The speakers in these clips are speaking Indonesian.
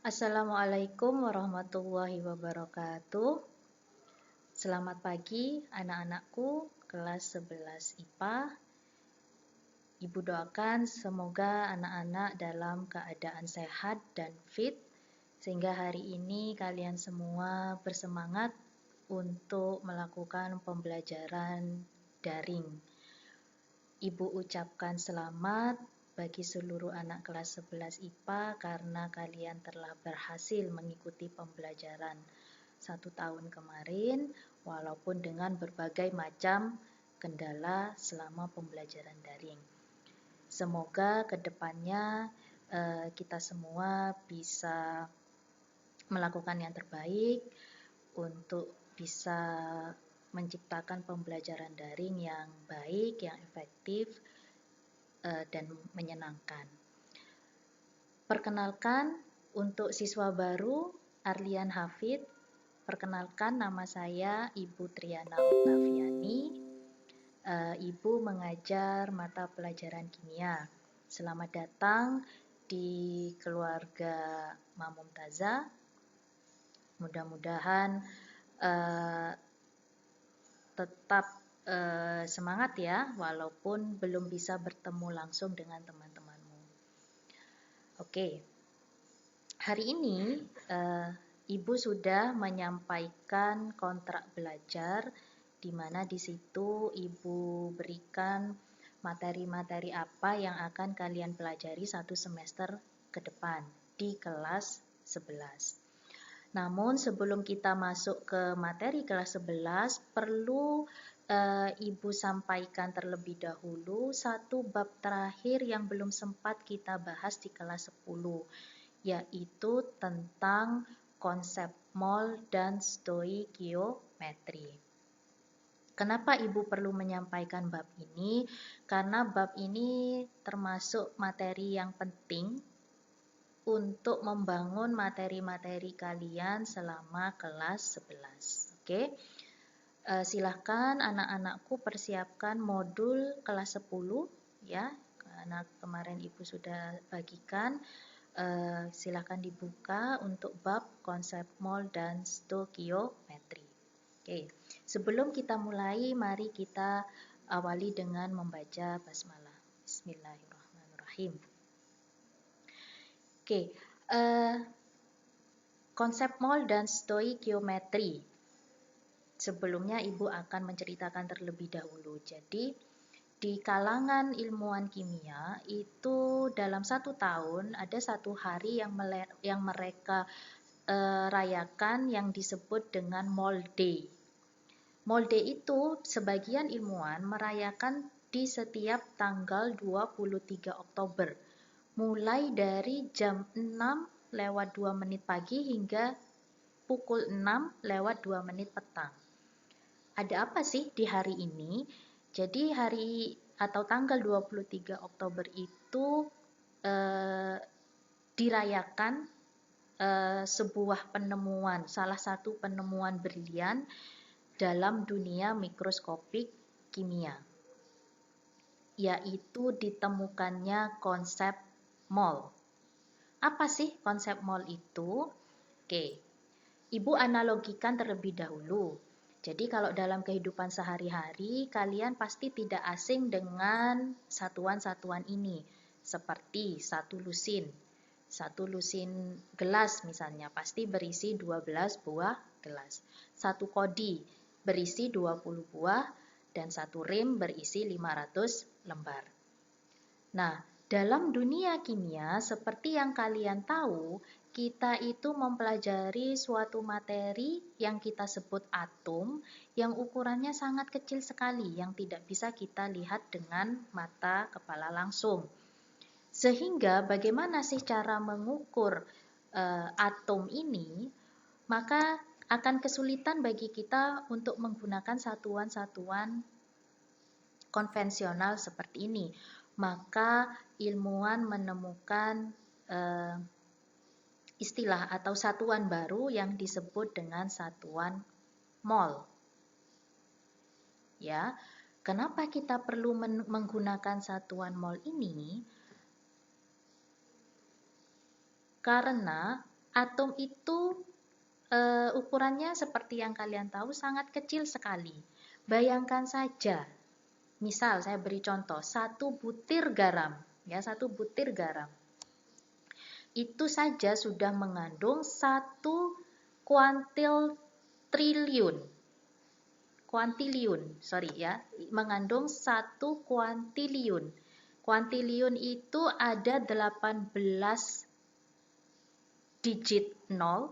Assalamualaikum warahmatullahi wabarakatuh. Selamat pagi anak-anakku kelas 11 IPA. Ibu doakan semoga anak-anak dalam keadaan sehat dan fit sehingga hari ini kalian semua bersemangat untuk melakukan pembelajaran daring. Ibu ucapkan selamat bagi seluruh anak kelas 11 IPA karena kalian telah berhasil mengikuti pembelajaran 1 tahun kemarin walaupun dengan berbagai macam kendala selama pembelajaran daring. Semoga kedepannya kita semua bisa melakukan yang terbaik untuk bisa menciptakan pembelajaran daring yang baik, yang efektif, dan menyenangkan. Perkenalkan untuk siswa baru Arlian Hafid. Perkenalkan nama saya Ibu Triana Oktaviani. Ibu mengajar mata pelajaran kimia. Selamat datang di keluarga Mamumtaza. Mudah-mudahan tetap semangat ya, walaupun belum bisa bertemu langsung dengan teman-temanmu. Oke, hari ini Ibu sudah menyampaikan kontrak belajar, di mana di situ Ibu berikan materi-materi apa yang akan kalian pelajari 1 semester ke depan di kelas 11. Namun sebelum kita masuk ke materi kelas 11, perlu Ibu sampaikan terlebih dahulu satu bab terakhir yang belum sempat kita bahas di kelas 10, yaitu tentang konsep mol dan stoikiometri. Kenapa Ibu perlu menyampaikan bab ini? Karena bab ini termasuk materi yang penting untuk membangun materi-materi kalian selama kelas 11. Oke. Silahkan anak-anakku persiapkan modul kelas 10 ya. Karena kemarin Ibu sudah bagikan. Silahkan dibuka untuk bab konsep mol dan stoikiometri. Oke. Sebelum kita mulai, mari kita awali dengan membaca basmalah. Bismillahirrahmanirrahim. Oke, konsep mol dan stoikiometri. Sebelumnya Ibu akan menceritakan terlebih dahulu. Jadi, di kalangan ilmuwan kimia itu dalam 1 tahun ada 1 hari yang mereka rayakan yang disebut dengan Mol Day. Mol Day itu sebagian ilmuwan merayakan di setiap tanggal 23 Oktober. Mulai dari jam 6:02 pagi hingga pukul 6:02 petang. Ada apa sih di hari ini? Jadi hari atau tanggal 23 Oktober itu dirayakan sebuah penemuan, salah satu penemuan brilian dalam dunia mikroskopik kimia, yaitu ditemukannya konsep mol. Apa sih konsep mol itu? Oke, Ibu analogikan terlebih dahulu. Jadi kalau dalam kehidupan sehari-hari, kalian pasti tidak asing dengan satuan-satuan ini. Seperti satu lusin. Satu lusin gelas misalnya, pasti berisi 12 buah gelas. Satu kodi berisi 20 buah, dan satu rim berisi 500 lembar. Nah, dalam dunia kimia, seperti yang kalian tahu, kita itu mempelajari suatu materi yang kita sebut atom, yang ukurannya sangat kecil sekali, yang tidak bisa kita lihat dengan mata kepala langsung. Sehingga bagaimana sih cara mengukur atom ini? Maka akan kesulitan bagi kita untuk menggunakan satuan-satuan konvensional seperti ini. Maka ilmuwan menemukan istilah atau satuan baru yang disebut dengan satuan mol. Ya, kenapa kita perlu menggunakan satuan mol ini? Karena Atom itu ukurannya seperti yang kalian tahu sangat kecil sekali. Bayangkan saja, misal saya beri contoh, 1 butir garam, ya 1 butir garam. Itu saja sudah mengandung 1 mengandung 1 kuantiliun. Kuantiliun itu ada 18 digit 0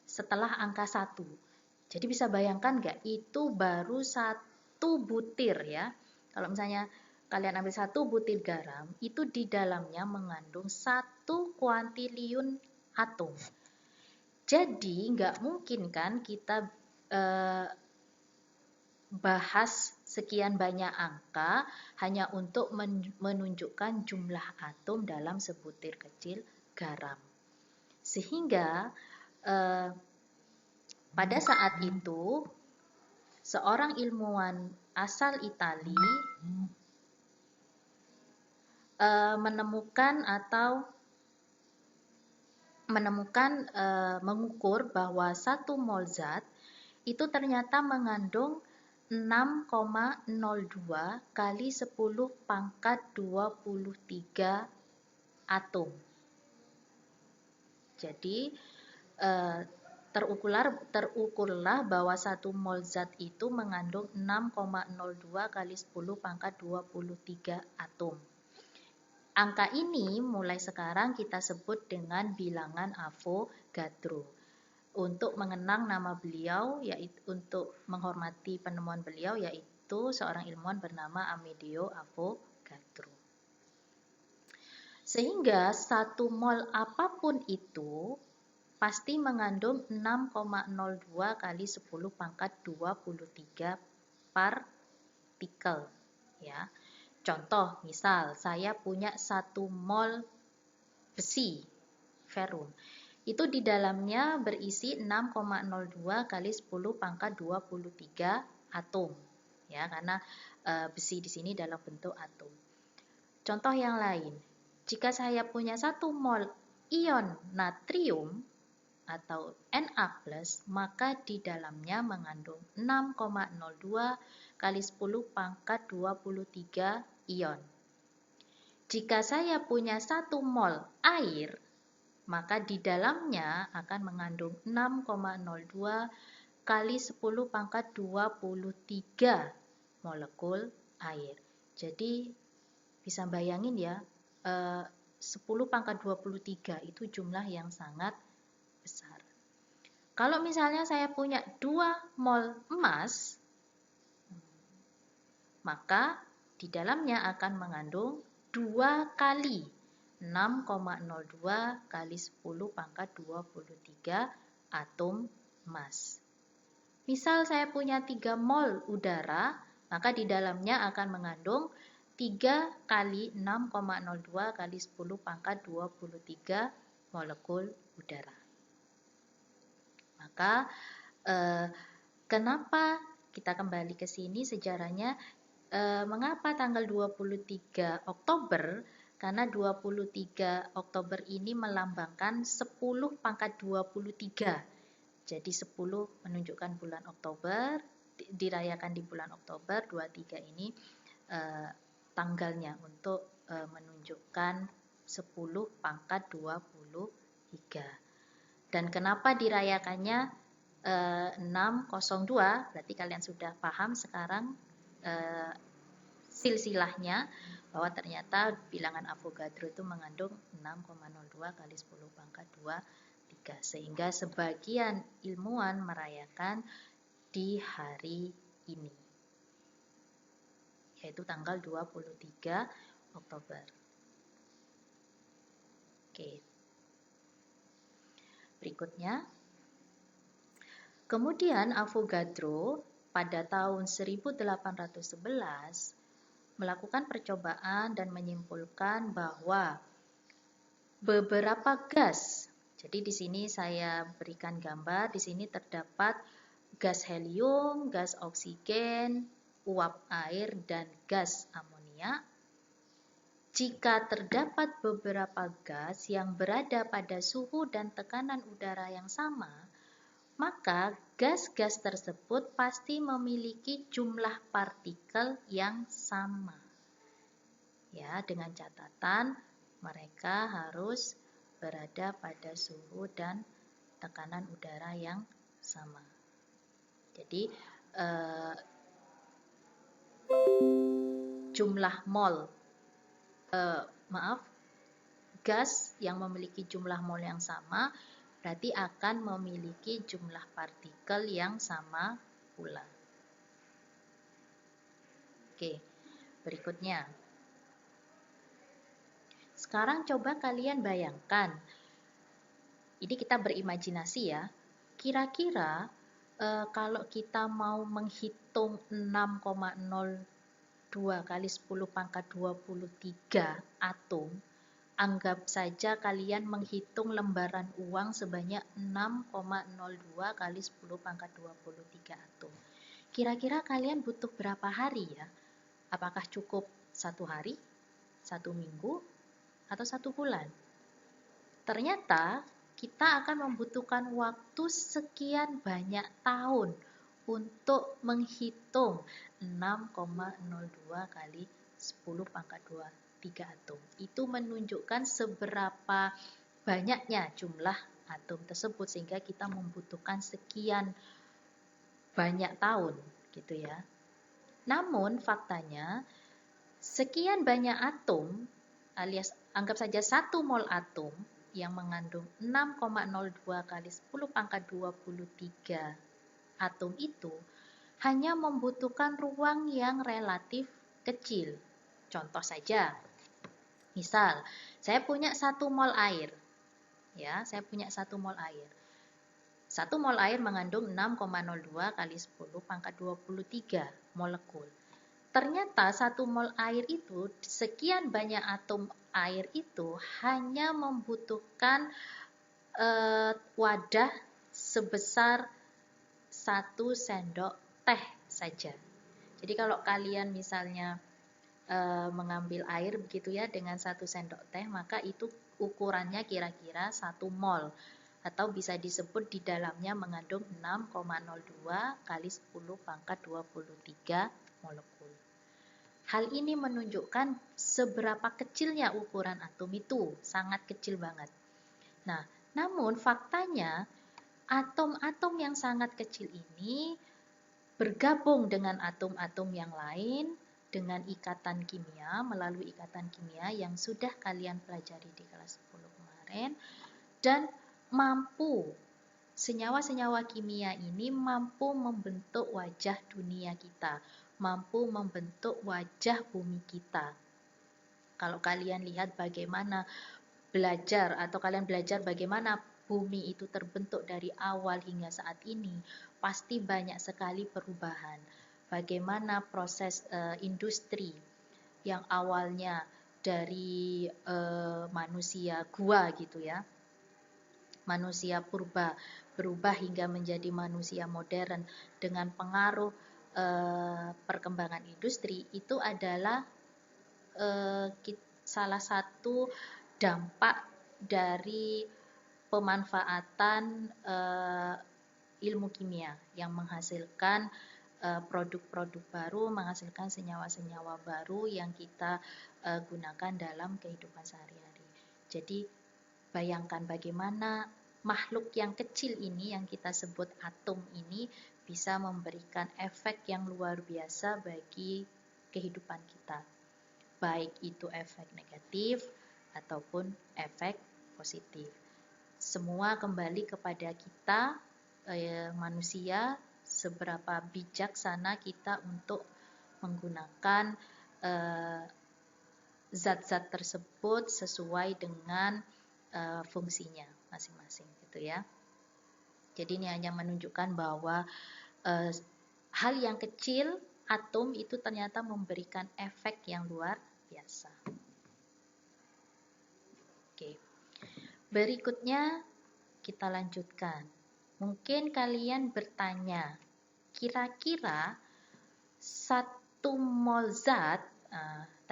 setelah angka 1. Jadi bisa bayangkan nggak, itu baru 1 butir ya. Kalau misalnya kalian ambil 1 butir garam, itu di dalamnya mengandung 1 kuantiliun atom. Jadi nggak mungkin kan kita bahas sekian banyak angka hanya untuk menunjukkan jumlah atom dalam sebutir kecil garam. Sehingga pada saat itu seorang ilmuwan asal Itali mengukur bahwa 1 mol zat itu ternyata mengandung 6,02 kali 10 pangkat 23 atom. Jadi terukurlah bahwa 1 mol zat itu mengandung 6,02 kali 10 pangkat 23 atom. Angka ini mulai sekarang kita sebut dengan bilangan Avogadro. Untuk mengenang nama beliau, yaitu untuk menghormati penemuan beliau, yaitu seorang ilmuwan bernama Amedeo Avogadro. Sehingga 1 mol apapun itu pasti mengandung 6,02 kali 10 pangkat 23 partikel. Ya. Contoh, misal saya punya 1 mol besi, ferum. Itu di dalamnya berisi 6,02 kali 10 pangkat 23 atom. Ya, karena besi di sini dalam bentuk atom. Contoh yang lain, jika saya punya 1 mol ion natrium atau Na+, maka di dalamnya mengandung 6,02 kali 10 pangkat 23 ion. Jika saya punya 1 mol air, maka di dalamnya akan mengandung 6,02 kali 10 pangkat 23 molekul air. Jadi bisa bayangin ya, 10 pangkat 23 itu jumlah yang sangat besar. Kalau misalnya saya punya 2 mol emas, maka di dalamnya akan mengandung 2 kali 6,02 kali 10 pangkat 23 atom emas. Misal saya punya 3 mol udara, maka di dalamnya akan mengandung 3 kali 6,02 kali 10 pangkat 23 molekul udara. Maka kenapa kita kembali ke sini sejarahnya, mengapa tanggal 23 Oktober? Karena 23 Oktober ini melambangkan 10 pangkat 23. Jadi 10 menunjukkan bulan Oktober, dirayakan di bulan Oktober, 23 ini tanggalnya untuk menunjukkan 10 pangkat 23. Dan kenapa dirayakannya 602? Berarti kalian sudah paham sekarang silsilahnya, bahwa ternyata bilangan Avogadro itu mengandung 6,02 kali 10 pangkat 23. Sehingga sebagian ilmuwan merayakan di hari ini, yaitu tanggal 23 Oktober. Oke. Berikutnya, kemudian Avogadro pada tahun 1811 melakukan percobaan dan menyimpulkan bahwa beberapa gas, jadi di sini saya berikan gambar, di sini terdapat gas helium, gas oksigen, uap air, dan gas amonia. jika terdapat beberapa gas yang berada pada suhu dan tekanan udara yang sama, maka gas-gas tersebut pasti memiliki jumlah partikel yang sama. Ya, dengan catatan mereka harus berada pada suhu dan tekanan udara yang sama. Jadi jumlah mol gas yang memiliki jumlah mol yang sama berarti akan memiliki jumlah partikel yang sama pula. Oke, berikutnya. Sekarang coba kalian bayangkan. Ini kita berimajinasi ya. Kira-kira kalau kita mau menghitung 6,02 kali 10 pangkat 23 atom, anggap saja kalian menghitung lembaran uang sebanyak 6,02 kali 10 pangkat 23 atom. Kira-kira kalian butuh berapa hari ya? Apakah cukup 1 hari, 1 minggu, atau 1 bulan? Ternyata kita akan membutuhkan waktu sekian banyak tahun untuk menghitung 6,02 kali 10 pangkat 23 atom. Itu menunjukkan seberapa banyaknya jumlah atom tersebut sehingga kita membutuhkan sekian banyak tahun gitu ya. Namun faktanya sekian banyak atom alias anggap saja 1 mol atom yang mengandung 6,02 kali 10 pangkat 23 atom itu hanya membutuhkan ruang yang relatif kecil. Contoh saja, misal saya punya 1 mol air. Ya, saya punya 1 mol air. 1 mol air mengandung 6,02 kali 10 pangkat 23 molekul. Ternyata 1 mol air itu, sekian banyak atom air itu hanya membutuhkan wadah sebesar 1 sendok teh saja. Jadi kalau kalian misalnya mengambil air begitu ya dengan 1 sendok teh, maka itu ukurannya kira-kira 1 mol atau bisa disebut di dalamnya mengandung 6,02 kali 10 pangkat 23 molekul. Hal ini menunjukkan seberapa kecilnya ukuran atom itu, sangat kecil banget. Nah, namun faktanya atom-atom yang sangat kecil ini bergabung dengan atom-atom yang lain dengan ikatan kimia, melalui ikatan kimia yang sudah kalian pelajari di kelas 10 kemarin, dan mampu, senyawa-senyawa kimia ini mampu membentuk wajah dunia kita, mampu membentuk wajah bumi kita. Kalau kalian lihat bagaimana belajar atau kalian belajar bagaimana bumi itu terbentuk dari awal hingga saat ini, pasti banyak sekali perubahan. Bagaimana proses industri yang awalnya dari manusia gua gitu ya, manusia purba berubah hingga menjadi manusia modern dengan pengaruh perkembangan industri, itu adalah salah satu dampak dari pemanfaatan ilmu kimia yang menghasilkan produk-produk baru, menghasilkan senyawa-senyawa baru yang kita gunakan dalam kehidupan sehari-hari. Jadi bayangkan bagaimana makhluk yang kecil ini yang kita sebut atom ini bisa memberikan efek yang luar biasa bagi kehidupan kita. Baik itu efek negatif ataupun efek positif. Semua kembali kepada kita manusia, seberapa bijaksana kita untuk menggunakan zat-zat tersebut sesuai dengan fungsinya masing-masing gitu ya. Jadi ini hanya menunjukkan bahwa hal yang kecil, atom itu ternyata memberikan efek yang luar biasa. Oke. Berikutnya kita lanjutkan. Mungkin kalian bertanya, kira-kira 1 mol zat,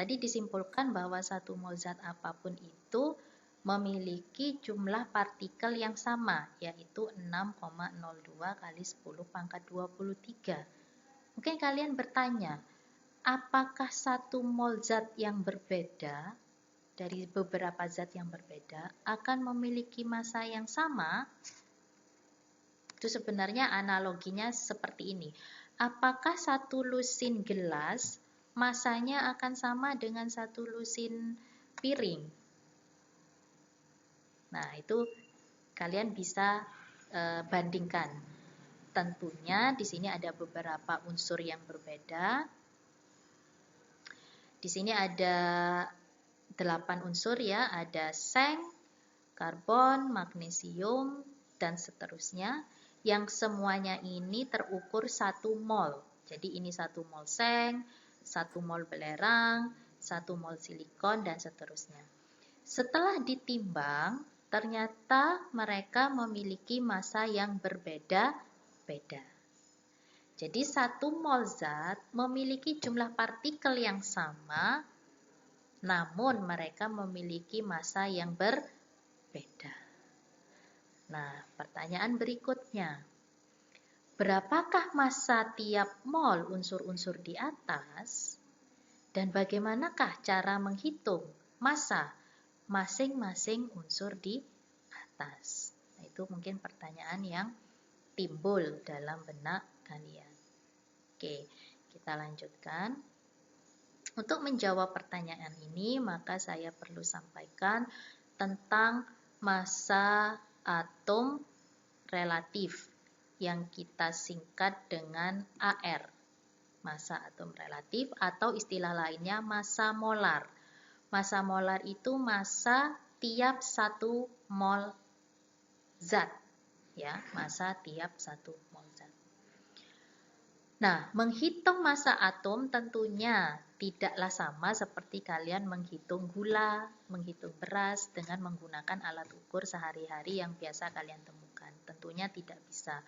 Tadi disimpulkan bahwa satu mol zat apapun itu memiliki jumlah partikel yang sama, yaitu 6,02 kali 10 pangkat 23. Mungkin kalian bertanya, apakah satu mol zat yang berbeda dari beberapa zat yang berbeda akan memiliki massa yang sama? Itu sebenarnya analoginya seperti ini. Apakah satu lusin gelas massanya akan sama dengan satu lusin piring? Nah, itu kalian bisa bandingkan. Tentunya di sini ada beberapa unsur yang berbeda. Di sini ada 8 unsur ya, ada seng, karbon, magnesium, dan seterusnya. Yang semuanya ini terukur 1 mol. Jadi ini 1 mol seng, 1 mol belerang, 1 mol silikon, dan seterusnya. Setelah ditimbang, ternyata mereka memiliki massa yang berbeda-beda. Jadi 1 mol zat memiliki jumlah partikel yang sama, namun mereka memiliki massa yang berbeda. Nah, pertanyaan berikutnya. Berapakah massa tiap mol unsur-unsur di atas? Dan bagaimanakah cara menghitung massa masing-masing unsur di atas? Nah, itu mungkin pertanyaan yang timbul dalam benak kalian. Oke, kita lanjutkan. Untuk menjawab pertanyaan ini, maka saya perlu sampaikan tentang massa atom relatif yang kita singkat dengan AR. Massa atom relatif atau istilah lainnya massa molar. Massa molar itu massa tiap 1 mol zat. Ya, massa tiap 1 mol zat. Nah, menghitung massa atom tentunya tidaklah sama seperti kalian menghitung gula, menghitung beras dengan menggunakan alat ukur sehari-hari yang biasa kalian temukan. Tentunya tidak bisa.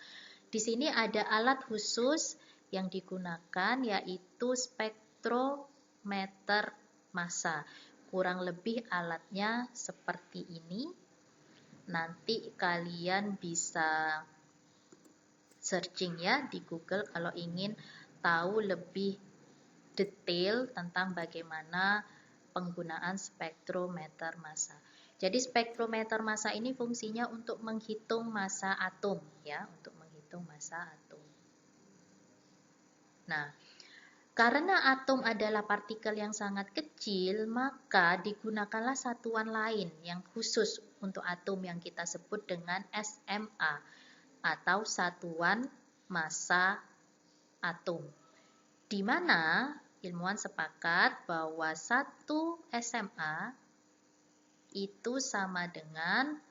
Di sini ada alat khusus yang digunakan yaitu spektrometer massa. Kurang lebih alatnya seperti ini. Nanti kalian bisa searching ya di Google kalau ingin tahu lebih detail tentang bagaimana penggunaan spektrometer massa. Jadi spektrometer massa ini fungsinya untuk menghitung massa atom ya, untuk menghitung massa atom. Nah, karena atom adalah partikel yang sangat kecil, maka digunakanlah satuan lain yang khusus untuk atom yang kita sebut dengan SMA atau satuan massa atom. Di mana ilmuwan sepakat bahwa 1 SMA itu sama dengan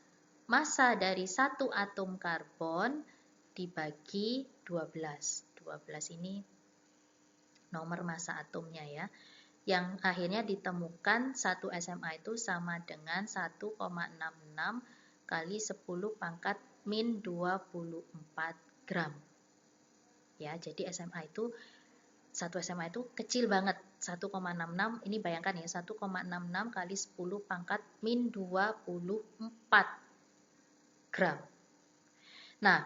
massa dari 1 atom karbon dibagi 12. 12 ini nomor massa atomnya ya. Yang akhirnya ditemukan 1 SMA itu sama dengan 1,66 kali 10 pangkat min 24 gram. Ya, jadi SMA itu 1 SMA itu kecil banget, 1,66. Ini bayangkan ya, 1,66 kali 10 pangkat min 24 gram. Nah,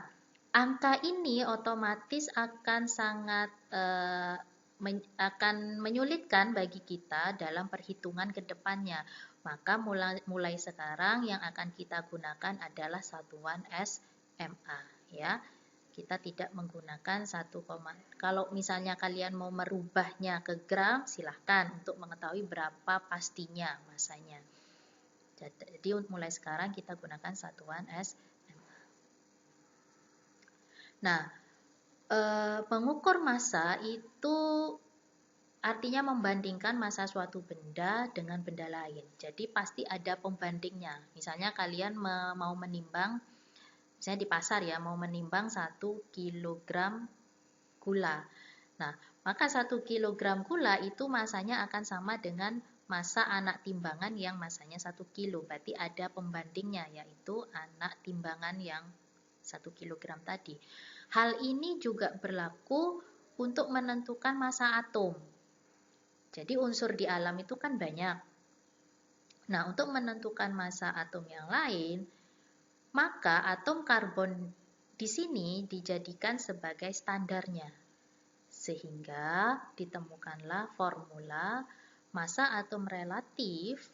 angka ini otomatis akan sangat akan menyulitkan bagi kita dalam perhitungan ke depannya. Maka mulai sekarang yang akan kita gunakan adalah satuan SMA ya. Kita tidak menggunakan 1, kalau misalnya kalian mau merubahnya ke gram, silahkan untuk mengetahui berapa pastinya masanya. Jadi mulai sekarang kita gunakan satuan SMA. Nah, pengukur massa itu artinya membandingkan massa suatu benda dengan benda lain. Jadi pasti ada pembandingnya. Misalnya kalian mau menimbang, misalnya di pasar ya, mau menimbang 1 kilogram gula. Nah, maka 1 kilogram gula itu massanya akan sama dengan massa anak timbangan yang massanya 1 kilo. Berarti ada pembandingnya, yaitu anak timbangan yang 1 kilogram tadi. Hal ini juga berlaku untuk menentukan massa atom. Jadi unsur di alam itu kan banyak. Nah, untuk menentukan massa atom yang lain, maka atom karbon di sini dijadikan sebagai standarnya. Sehingga ditemukanlah formula massa atom relatif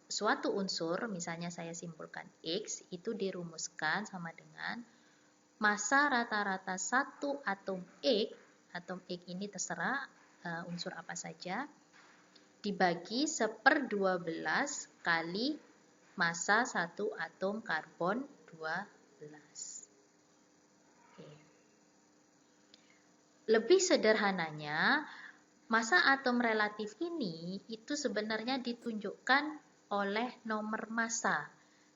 suatu unsur, misalnya saya simpulkan X, itu dirumuskan sama dengan massa rata-rata satu atom atom X ini terserah unsur apa saja, dibagi 1/12 kali massa satu atom karbon 12. Oke. Lebih sederhananya, massa atom relatif ini itu sebenarnya ditunjukkan oleh nomor massa.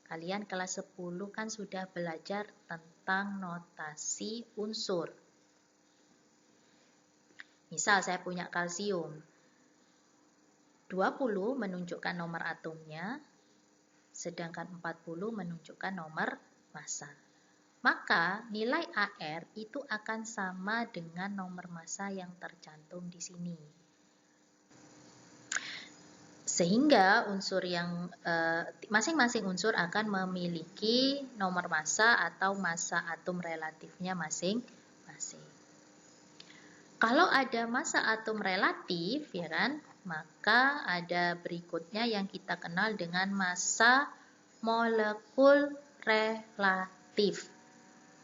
Kalian kelas 10 kan sudah belajar tentang notasi unsur. Misal saya punya kalsium. 20 menunjukkan nomor atomnya, sedangkan 40 menunjukkan nomor massa. Maka nilai AR itu akan sama dengan nomor massa yang tercantum di sini. Sehingga unsur yang masing-masing unsur akan memiliki nomor massa atau massa atom relatifnya masing-masing. Kalau ada massa atom relatif, ya kan, maka ada berikutnya yang kita kenal dengan massa molekul relatif,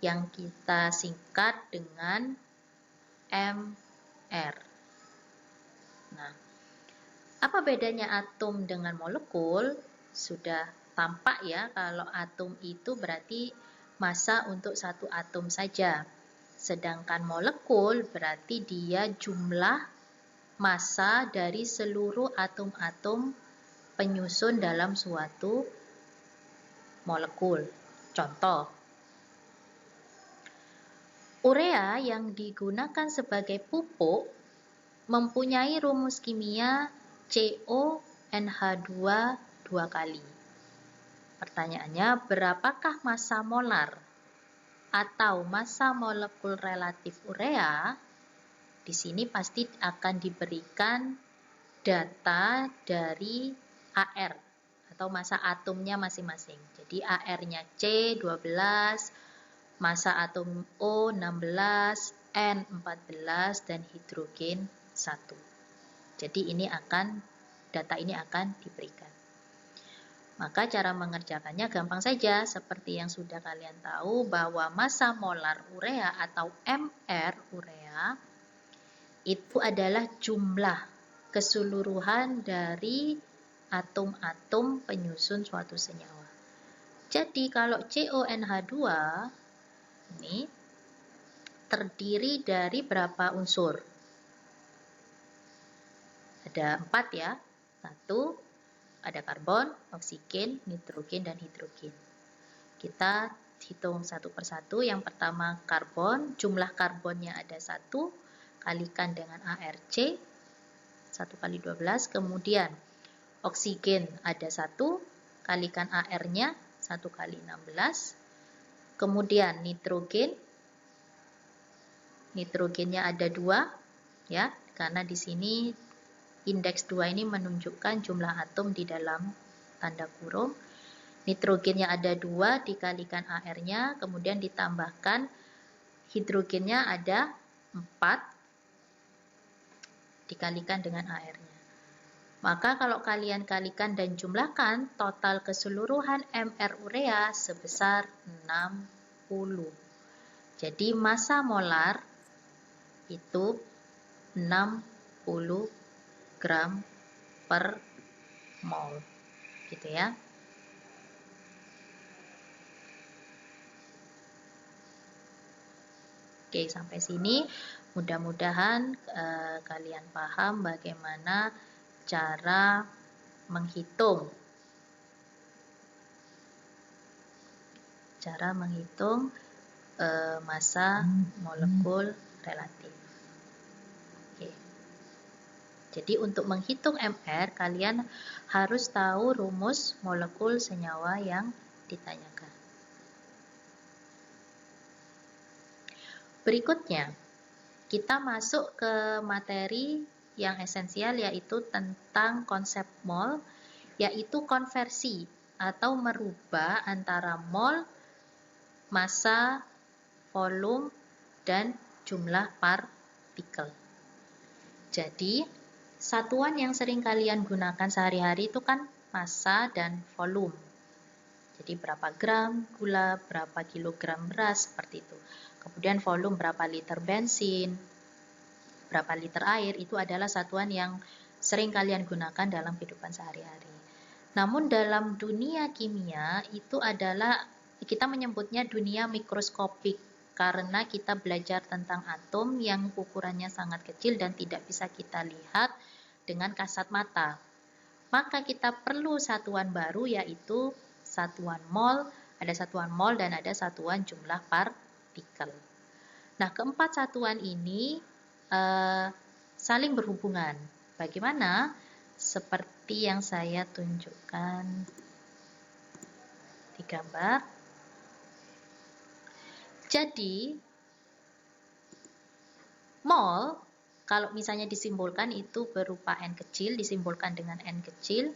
yang kita singkat dengan MR. Nah, apa bedanya atom dengan molekul? Sudah tampak ya, kalau atom itu berarti massa untuk satu atom saja. Sedangkan molekul berarti dia jumlah massa dari seluruh atom-atom penyusun dalam suatu molekul. Contoh, urea yang digunakan sebagai pupuk mempunyai rumus kimia CONH2 2 kali. Pertanyaannya, berapakah massa molar atau massa molekul relatif urea? Di sini pasti akan diberikan data dari AR atau massa atomnya masing-masing. Jadi AR-nya C 12, massa atom O 16, N 14, dan hidrogen 1. Jadi data ini akan diberikan. Maka cara mengerjakannya gampang saja, seperti yang sudah kalian tahu bahwa massa molar urea atau MR urea itu adalah jumlah keseluruhan dari atom-atom penyusun suatu senyawa. Jadi kalau CONH2 ini terdiri dari berapa unsur? Ada 4 ya. 1, ada karbon, oksigen, nitrogen, dan hidrogen. Kita hitung satu persatu. Yang pertama karbon, jumlah karbonnya ada 1, kalikan dengan ARC, 1 kali 12. Kemudian oksigen ada 1, kalikan AR-nya, 1 kali 16. Kemudian nitrogennya ada 2, ya, karena di sini indeks 2 ini menunjukkan jumlah atom di dalam tanda kurung. Nitrogennya ada 2 dikalikan AR-nya, kemudian ditambahkan hidrogennya ada 4 dikalikan dengan AR-nya. Maka kalau kalian kalikan dan jumlahkan, total keseluruhan MR urea sebesar 60. Jadi massa molar itu 60 gram per mol, gitu ya. Oke, sampai sini mudah-mudahan kalian paham bagaimana cara menghitung massa molekul relatif. Oke. Jadi untuk menghitung MR, kalian harus tahu rumus molekul senyawa yang ditanyakan. Berikutnya, kita masuk ke materi yang esensial yaitu tentang konsep mol, yaitu konversi atau merubah antara mol, massa, volume, dan jumlah partikel. Jadi, satuan yang sering kalian gunakan sehari-hari itu kan massa dan volume. Jadi berapa gram gula, berapa kilogram beras, seperti itu. Kemudian volume berapa liter bensin, berapa liter air, itu adalah satuan yang sering kalian gunakan dalam kehidupan sehari-hari. Namun dalam dunia kimia itu adalah, kita menyebutnya dunia mikroskopik, karena kita belajar tentang atom yang ukurannya sangat kecil dan tidak bisa kita lihat dengan kasat mata. Maka kita perlu satuan baru, yaitu satuan mol, ada satuan mol dan ada satuan jumlah partikel. Nah, keempat satuan ini saling berhubungan. Bagaimana? Seperti yang saya tunjukkan di gambar. Jadi, mol, kalau misalnya disimbolkan itu berupa N kecil, disimbolkan dengan N kecil.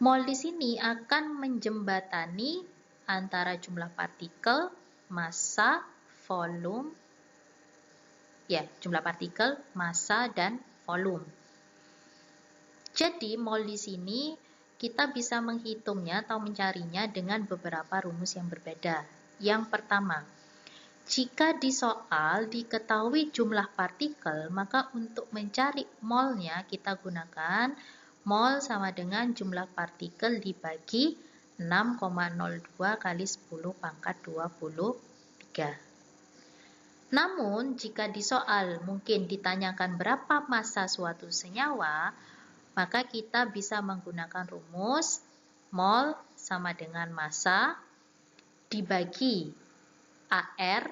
Mol di sini akan menjembatani antara jumlah partikel, massa, volume, jumlah partikel, massa, dan volume. Jadi, mol di sini kita bisa menghitungnya atau mencarinya dengan beberapa rumus yang berbeda. Yang pertama, jika di soal diketahui jumlah partikel, maka untuk mencari molnya kita gunakan mol sama dengan jumlah partikel dibagi 6,02 kali 10 pangkat 23. Namun, jika di soal mungkin ditanyakan berapa massa suatu senyawa, maka kita bisa menggunakan rumus mol sama dengan massa dibagi AR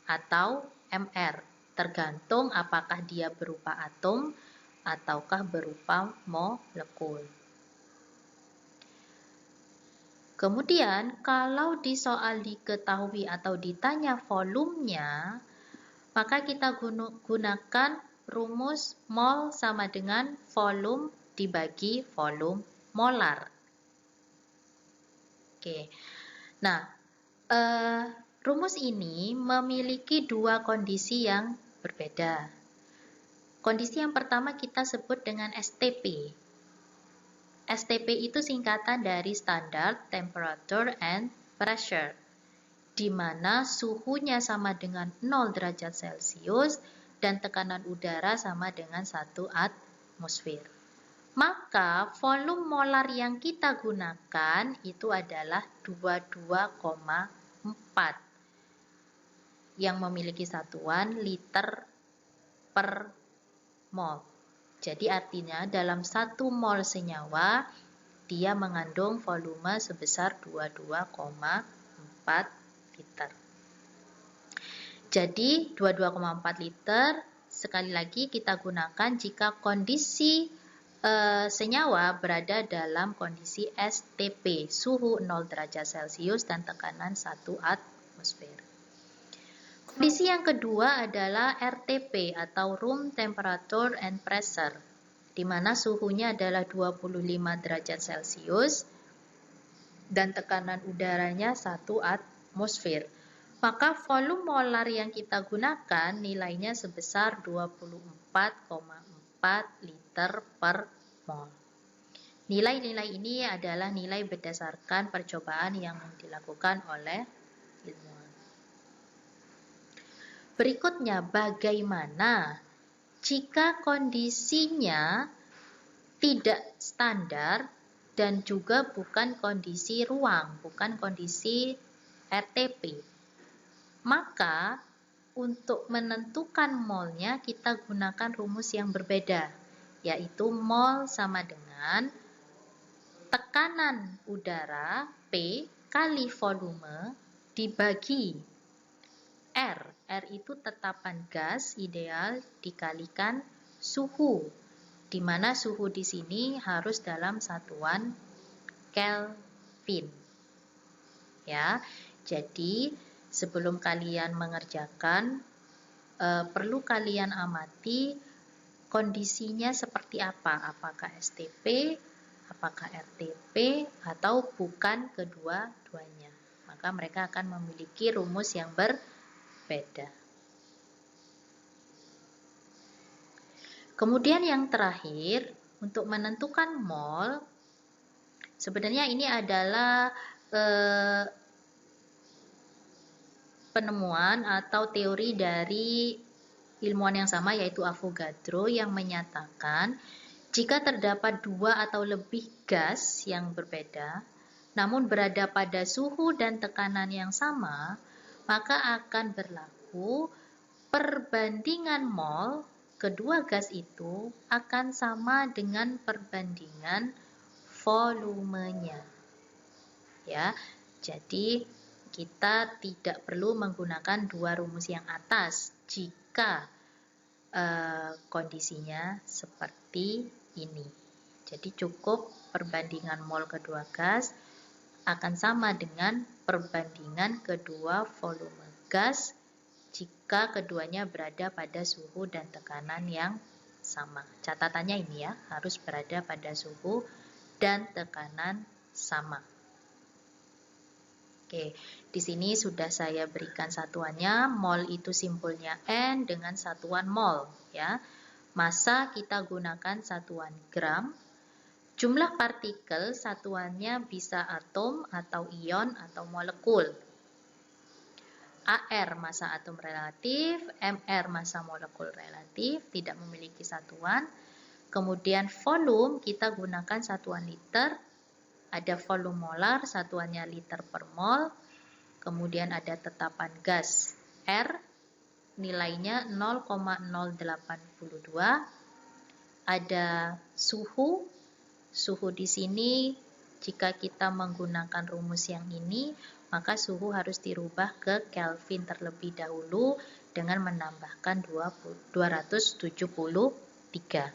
atau MR, tergantung apakah dia berupa atom ataukah berupa molekul. Kemudian, kalau di soal diketahui atau ditanya volumenya, maka kita gunakan rumus mol sama dengan volume dibagi volume molar. Oke. Nah, rumus ini memiliki dua kondisi yang berbeda. Kondisi yang pertama kita sebut dengan STP. STP itu singkatan dari Standard Temperature and Pressure, di mana suhunya sama dengan 0 derajat Celcius dan tekanan udara sama dengan 1 atmosfer. Maka volume molar yang kita gunakan itu adalah 22,4 yang memiliki satuan liter per mol. Jadi artinya dalam 1 mol senyawa dia mengandung volume sebesar 22,4 liter. Jadi 22,4 liter sekali lagi kita gunakan jika kondisi senyawa berada dalam kondisi STP, suhu 0 derajat Celcius dan tekanan 1 atmosfer. Kondisi yang kedua adalah RTP atau Room Temperature and Pressure, di mana suhunya adalah 25 derajat Celcius dan tekanan udaranya 1 atmosfer. Maka volume molar yang kita gunakan nilainya sebesar 24,4 liter per mol. Nilai-nilai ini adalah nilai berdasarkan percobaan yang dilakukan oleh ilmuwan. Berikutnya, bagaimana jika kondisinya tidak standar dan juga bukan kondisi ruang, bukan kondisi RTP? Maka untuk menentukan molnya kita gunakan rumus yang berbeda, yaitu mol sama dengan tekanan udara P kali volume dibagi R. R itu tetapan gas ideal dikalikan suhu, di mana suhu di sini harus dalam satuan Kelvin. Ya, jadi sebelum kalian mengerjakan, perlu kalian amati kondisinya seperti apa? Apakah STP, apakah RTP, atau bukan kedua-duanya. Maka mereka akan memiliki rumus yang berbeda. Kemudian yang terakhir, untuk menentukan mol, sebenarnya ini adalah penemuan atau teori dari ilmuwan yang sama, yaitu Avogadro, yang menyatakan jika terdapat dua atau lebih gas yang berbeda, namun berada pada suhu dan tekanan yang sama, maka akan berlaku perbandingan mol kedua gas itu akan sama dengan perbandingan volumenya. Ya, jadi kita tidak perlu menggunakan dua rumus yang atas jika kondisinya seperti ini. Jadi cukup perbandingan mol kedua gas akan sama dengan perbandingan kedua volume gas jika keduanya berada pada suhu dan tekanan yang sama. Catatannya ini ya, harus berada pada suhu dan tekanan sama. Oke, di sini sudah saya berikan satuannya. Mol itu simbolnya N dengan satuan mol ya. Massa kita gunakan satuan gram. Jumlah partikel satuannya bisa atom atau ion atau molekul. AR massa atom relatif, MR massa molekul relatif, tidak memiliki satuan. Kemudian volume kita gunakan satuan liter, ada volume molar satuannya liter per mol. Kemudian ada tetapan gas R, nilainya 0,082. Ada suhu di sini jika kita menggunakan rumus yang ini, maka suhu harus dirubah ke Kelvin terlebih dahulu dengan menambahkan 273.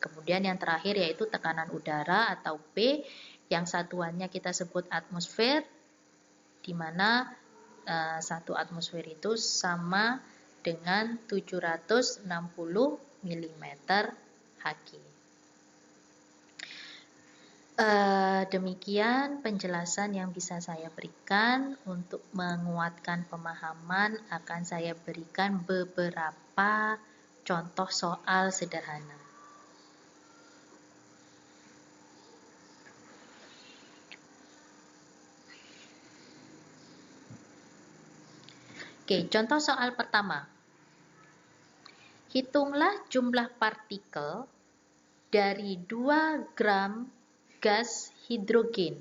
Kemudian yang terakhir yaitu tekanan udara atau P, yang satuannya kita sebut atmosfer, di mana 1 atmosfer itu sama dengan 760 mm Hg. Demikian penjelasan yang bisa saya berikan. Untuk menguatkan pemahaman akan saya berikan beberapa contoh soal sederhana. Oke, contoh soal pertama. Hitunglah jumlah partikel dari 2 gram gas hidrogen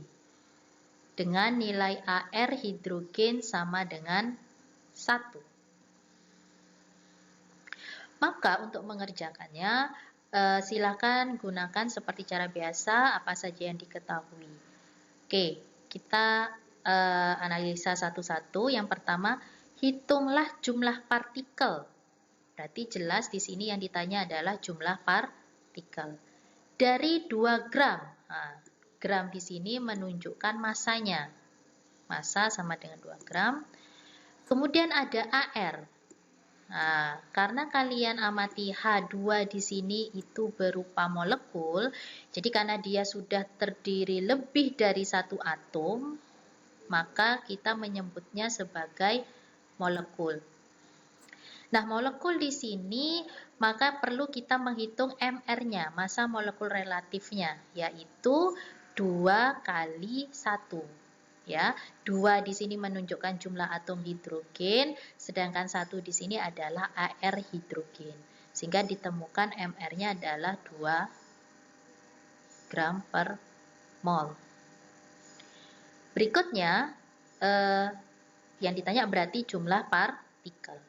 dengan nilai AR hidrogen sama dengan 1. Maka untuk mengerjakannya, silakan gunakan seperti cara biasa apa saja yang diketahui. Oke, kita analisa satu-satu. Yang pertama, hitunglah jumlah partikel. Berarti jelas di sini yang ditanya adalah jumlah partikel. Dari 2 gram. Nah, gram di sini menunjukkan masanya. Massa sama dengan 2 gram. Kemudian ada AR. Nah, karena kalian amati H2 di sini itu berupa molekul, jadi karena dia sudah terdiri lebih dari satu atom, maka kita menyebutnya sebagai molekul. Nah, molekul di sini maka perlu kita menghitung MR-nya, massa molekul relatifnya, yaitu 2 kali 1. Ya, 2 di sini menunjukkan jumlah atom hidrogen, sedangkan 1 di sini adalah AR hidrogen. Sehingga ditemukan MR-nya adalah 2 gram per mol. Berikutnya, yang ditanya berarti jumlah partikel.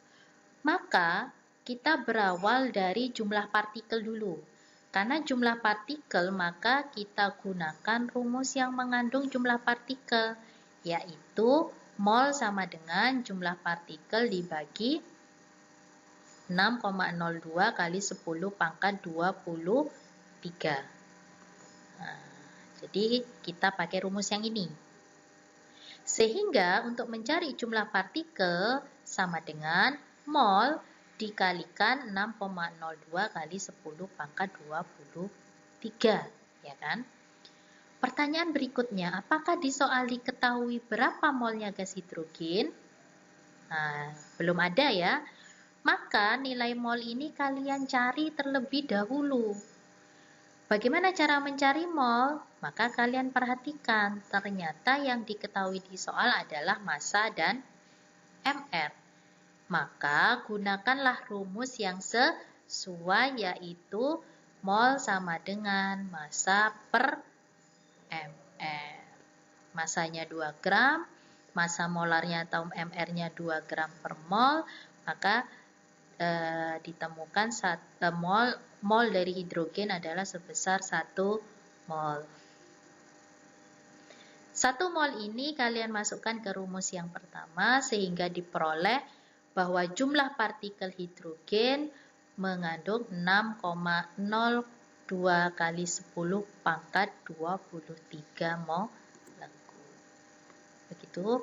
Maka kita berawal dari jumlah partikel dulu. Karena jumlah partikel, maka kita gunakan rumus yang mengandung jumlah partikel, yaitu mol sama dengan jumlah partikel dibagi 6,02 kali 10 pangkat 23. Nah, jadi kita pakai rumus yang ini. Sehingga untuk mencari jumlah partikel sama dengan mol dikalikan 6,02 kali 10 pangkat 23, ya kan? Pertanyaan berikutnya, apakah di soal diketahui berapa molnya gas hidrogen? Nah, belum ada ya. Maka nilai mol ini kalian cari terlebih dahulu. Bagaimana cara mencari mol? Maka kalian perhatikan, ternyata yang diketahui di soal adalah massa dan mR. Maka gunakanlah rumus yang sesuai, yaitu mol sama dengan massa per mR. Massanya 2 gram, massa molarnya atau mR-nya 2 gram per mol, maka ditemukan mol dari hidrogen adalah sebesar 1 mol. 1 mol ini kalian masukkan ke rumus yang pertama sehingga diperoleh bahwa jumlah partikel hidrogen mengandung 6,02 kali 10 pangkat 23 molekul. Begitu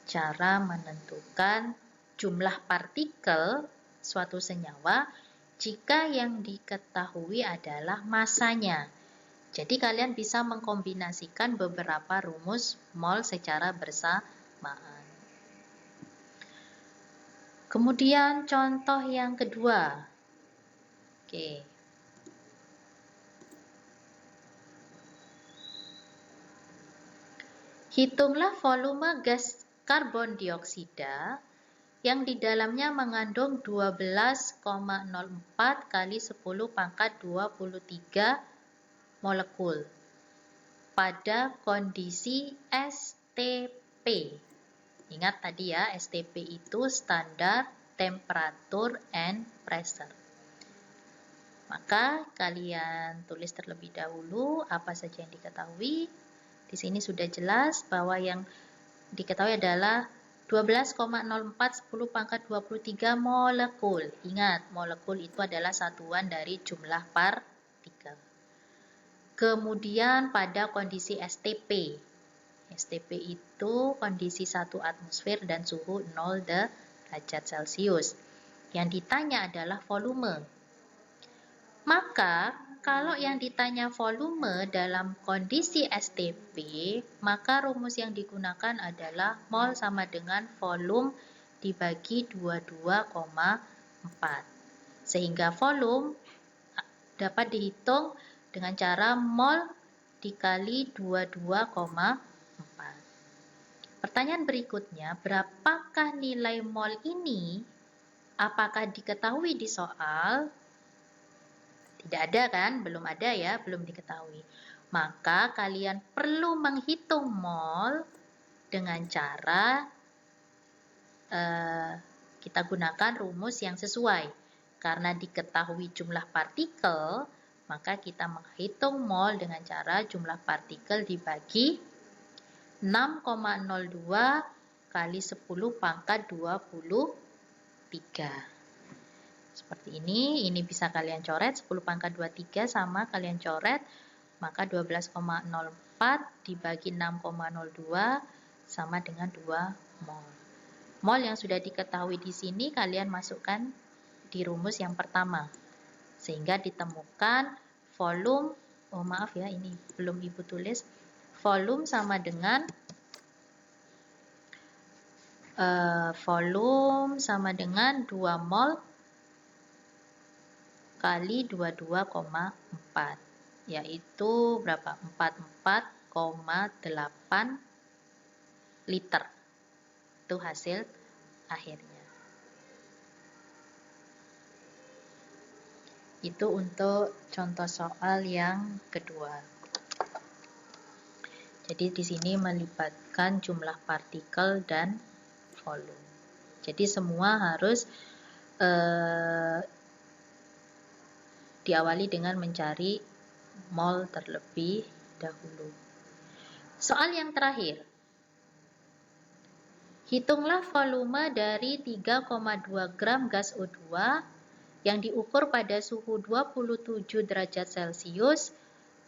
cara menentukan jumlah partikel suatu senyawa jika yang diketahui adalah massanya. Jadi kalian bisa mengkombinasikan beberapa rumus mol secara bersamaan. Kemudian contoh yang kedua. Oke. Hitunglah volume gas karbon dioksida yang di dalamnya mengandung 12,04 kali 10 pangkat 23 molekul pada kondisi STP. Ingat tadi ya, STP itu standar temperature and pressure. Maka kalian tulis terlebih dahulu apa saja yang diketahui. Di sini sudah jelas bahwa yang diketahui adalah 12,04 10 pangkat 23 molekul. Ingat, molekul itu adalah satuan dari jumlah partikel. Kemudian pada kondisi STP. STP itu kondisi 1 atmosfer dan suhu 0 derajat Celcius. Yang ditanya adalah volume. Maka kalau yang ditanya volume dalam kondisi STP, maka rumus yang digunakan adalah mol sama dengan volume dibagi 22,4. Sehingga volume dapat dihitung dengan cara mol dikali 22,4. Pertanyaan berikutnya, berapakah nilai mol ini? Apakah diketahui di soal? Tidak ada kan? Belum ada ya, belum diketahui. Maka kalian perlu menghitung mol dengan cara kita gunakan rumus yang sesuai. Karena diketahui jumlah partikel, maka kita menghitung mol dengan cara jumlah partikel dibagi 6,02 kali 10 pangkat 23. Seperti ini bisa kalian coret, 10 pangkat 23 sama kalian coret, maka 12,04 dibagi 6,02 sama dengan 2 mol. Mol yang sudah diketahui di sini kalian masukkan di rumus yang pertama. Sehingga ditemukan volume, oh maaf ya ini belum Ibu tulis, volume sama dengan 2 mol kali 22,4, yaitu berapa? 44,8 liter. Itu hasil akhirnya. Itu untuk contoh soal yang kedua. Jadi di sini melibatkan jumlah partikel dan volume. Jadi semua harus diawali dengan mencari mol terlebih dahulu. Soal yang terakhir. Hitunglah volume dari 3,2 gram gas O2 yang diukur pada suhu 27 derajat Celcius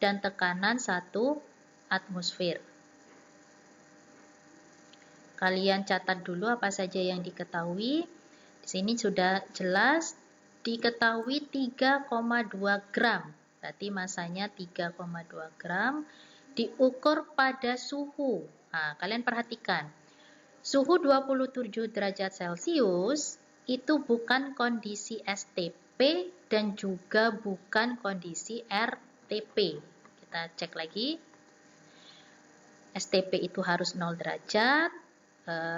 dan tekanan 1 atmosfer. Kalian catat dulu apa saja yang diketahui. Di Di sini sudah jelas diketahui 3,2 gram. Berarti masanya 3,2 gram diukur pada suhu. Nah, kalian perhatikan. Suhu 27 derajat Celcius itu bukan kondisi STP dan juga bukan kondisi RTP. Kita cek lagi. STP itu harus 0 derajat,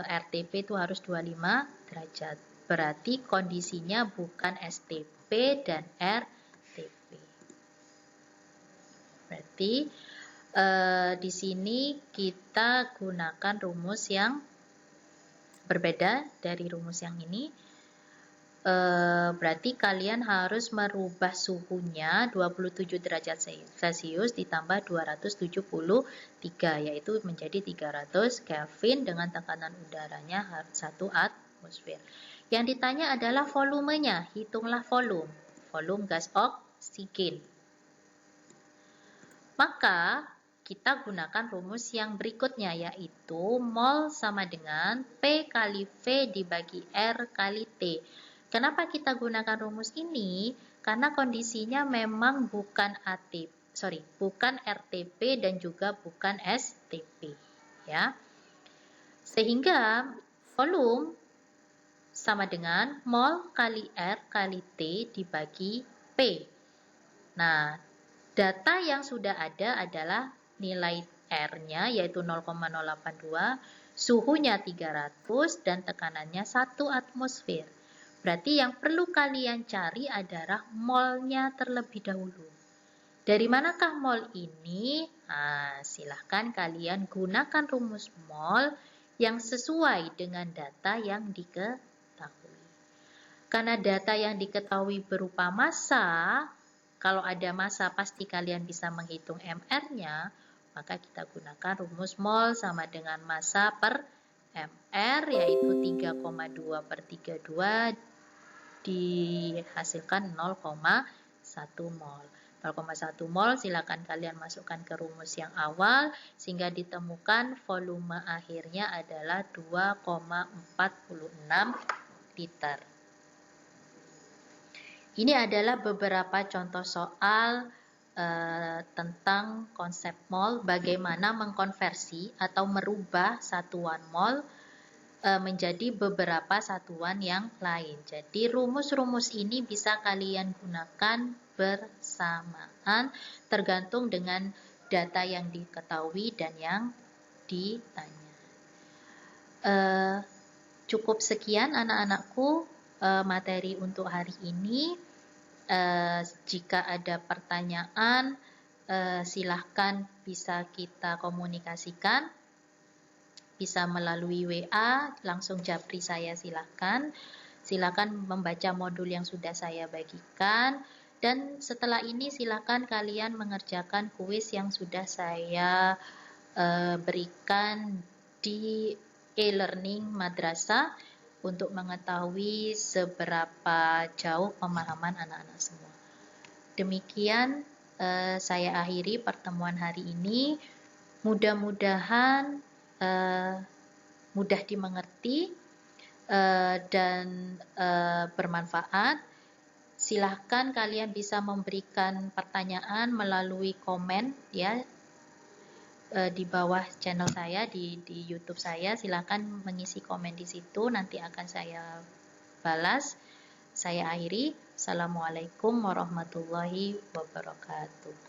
RTP itu harus 25 derajat. Berarti kondisinya bukan STP dan RTP. Berarti di sini kita gunakan rumus yang berbeda dari rumus yang ini. Berarti kalian harus merubah suhunya 27 derajat Celcius ditambah 273, yaitu menjadi 300 Kelvin dengan tekanan udaranya 1 atmosfer. Yang ditanya adalah volumenya, hitunglah volume gas oksigen. Maka kita gunakan rumus yang berikutnya, yaitu mol sama dengan P kali V dibagi R kali T. Kenapa kita gunakan rumus ini? Karena kondisinya memang bukan bukan RTP dan juga bukan STP, ya. Sehingga volume sama dengan mol kali R kali T dibagi P. Nah, data yang sudah ada adalah nilai R-nya yaitu 0,082, suhunya 300 dan tekanannya 1 atmosfer. Berarti yang perlu kalian cari adalah molnya terlebih dahulu. Dari manakah mol ini? Nah, silahkan kalian gunakan rumus mol yang sesuai dengan data yang diketahui. Karena data yang diketahui berupa massa, kalau ada massa pasti kalian bisa menghitung MR-nya, maka kita gunakan rumus mol sama dengan massa per MR, yaitu 3,2 per 32 dihasilkan 0,1 mol. 0,1 mol silakan kalian masukkan ke rumus yang awal sehingga ditemukan volume akhirnya adalah 2,46 liter. Ini adalah beberapa contoh soal tentang konsep mol, bagaimana mengkonversi atau merubah satuan mol menjadi beberapa satuan yang lain. Jadi rumus-rumus ini bisa kalian gunakan bersamaan tergantung dengan data yang diketahui dan yang ditanya. Cukup sekian anak-anakku materi untuk hari ini. Jika ada pertanyaan, silahkan bisa kita komunikasikan, bisa melalui WA, langsung japri saya silahkan. Silahkan membaca modul yang sudah saya bagikan, dan setelah ini silahkan kalian mengerjakan kuis yang sudah saya berikan di e-learning madrasah untuk mengetahui seberapa jauh pemahaman anak-anak semua. Demikian saya akhiri pertemuan hari ini. Mudah-mudahan mudah dimengerti dan bermanfaat. Silahkan kalian bisa memberikan pertanyaan melalui komen ya di bawah channel saya di YouTube saya. Silakan mengisi komen di situ, nanti akan saya balas. Saya akhiri. Assalamualaikum warahmatullahi wabarakatuh.